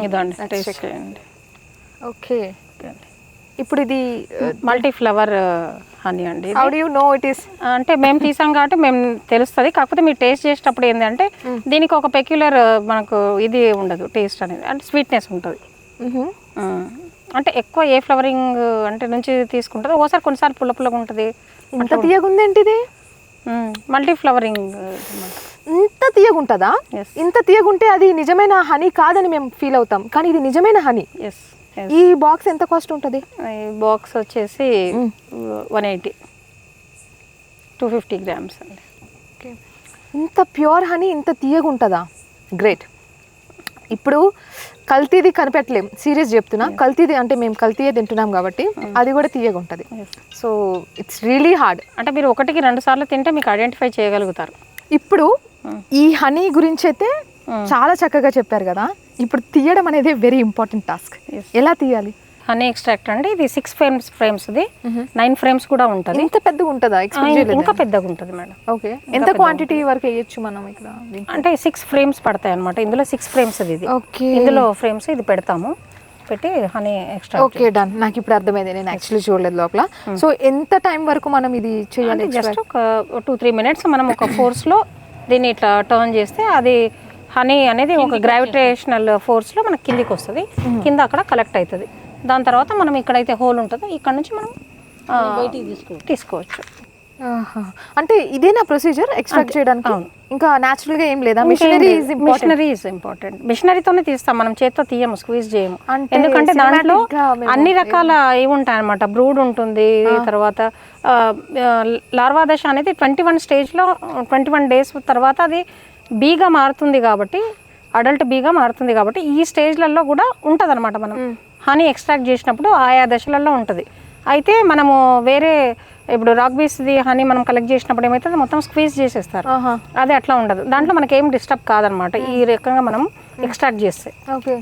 ఇదండి టేస్ట్ చేయండి. ఓకే, ఇప్పుడు ఇది మల్టీ ఫ్లవర్ హనీ అండి. How do you know it is? అంటే మేము తీసాం కాబట్టి మేము తెలుస్తుంది. కాకపోతే మీరు టేస్ట్ చేసేటప్పుడు ఏంటంటే దీనికి ఒక పెక్యులర్ మనకు ఇది ఉండదు టేస్ట్ అనేది, అంటే స్వీట్నెస్ ఉంటుంది. అంటే ఎక్కువ ఏ ఫ్లవరింగ్ అంటే నుంచి తీసుకుంటుంది, ఒకసారి కొన్నిసార్లు పుల్ల పుల్లగా ఉంటుంది. ఇంత తీయగుంది ఏంటి ఇది? Multi flowering. ఇంత తీయగుంటుందా? ఇంత తీయగుంటే అది నిజమైన హనీ కాదని మేము ఫీల్ అవుతాం, కానీ ఇది నిజమైన హనీ. ఎస్. ఈ బాక్స్ ఎంత కాస్ట్ ఉంటుంది? ఈ బాక్స్ వచ్చేసి 180, 250 grams అండి. ఓకే, ఇంత ప్యూర్ హనీ ఇంత తీయగుంటుందా? గ్రేట్. ఇప్పుడు కల్తీది కనిపెట్టలేం, సీరియస్ చెప్తున్నా. కల్తీది అంటే మేము కల్తీయే తింటున్నాం కాబట్టి అది కూడా తీయగా ఉంటుంది. So it's really hard. అంటే మీరు 1కి 2 సార్లు తింటే మీకు ఐడెంటిఫై చేయగలుగుతారు. ఇప్పుడు ఈ హనీ గురించి అయితే చాలా చక్కగా చెప్పారు కదా. ఇప్పుడు తీయడం అనేది వెరీ ఇంపార్టెంట్ టాస్క్. ఎలా తీయాలి? హనీ ఎక్స్ట్రాక్ట్ అండి, ఇది 6 frames, ఇది 9 frames కూడా ఉంటుంది. ఇంత పెద్దగా ఉంటుందా? ఇంకా పెద్దగా ఉంటుంది మేడం. ఓకే, ఎంత క్వాంటిటీ వరకు వేయచ్చు మనం ఇక్కడ? అంటే 6 frames పడతాయి అనమాట. ఇందులో 6 frames ఇది. ఓకే, ఇందులో ఫ్రేమ్స్ ఇది పెడతాము, పెట్టి హనీ ఎక్స్ట్రాక్ట్. Okay, done. నాకు ఇప్పుడు అర్థమైంది, నేను యాక్చువల్లీ చూడలేదు లోపల. సో ఎంత టైం వరకు మనం ఇది చేయాలి? జస్ట్ ఒక 2-3 minutes మనం ఒక ఫోర్స్లో దీన్ని ఇట్లా టర్న్ చేస్తే అది హనీ అనేది ఒక గ్రావిటేషనల్ ఫోర్స్లో మనకి కిందికి వస్తుంది, కింద అక్కడ కలెక్ట్ అవుతుంది. దాని తర్వాత మనం ఇక్కడైతే హోల్ ఉంటుందో ఇక్కడ నుంచి మనం తీసుకోవచ్చు. అంటే ఇదేనా ప్రొసీజర్ ఎక్స్ట్రాక్ట్ చేయడానికి? ఇంకా న్యాచురల్ గా ఏం లేదా? Machinery is important. మిషనరీతోనే తీస్తాం, మనం చేత్తో తీయము, స్క్వీజ్ చేయము. ఎందుకంటే దాంట్లో అన్ని రకాల ఇవి ఉంటాయి అనమాట. బ్రూడ్ ఉంటుంది, తర్వాత లార్వా దశ అనేది 21 స్టేజ్లో 21 days తర్వాత అది బీగా మారుతుంది కాబట్టి, అడల్ట్ బీగా మారుతుంది కాబట్టి ఈ స్టేజ్లలో కూడా ఉంటుంది అనమాట. మనం హనీ ఎక్స్ట్రాక్ట్ చేసినప్పుడు ఆయా దశలలో ఉంటుంది. అయితే మనము వేరే ఇప్పుడు రాక్ బీస్ది హనీ మనం కలెక్ట్ చేసినప్పుడు ఏమైతుంది, మొత్తం స్క్వీజ్ చేసేస్తారు. అది అట్లా ఉండదు, దాంట్లో మనకి ఏం డిస్టర్బ్ కాదనమాట ఈ రకంగా మనం ఎక్స్ట్రాక్ట్ చేస్తే. ఓకే,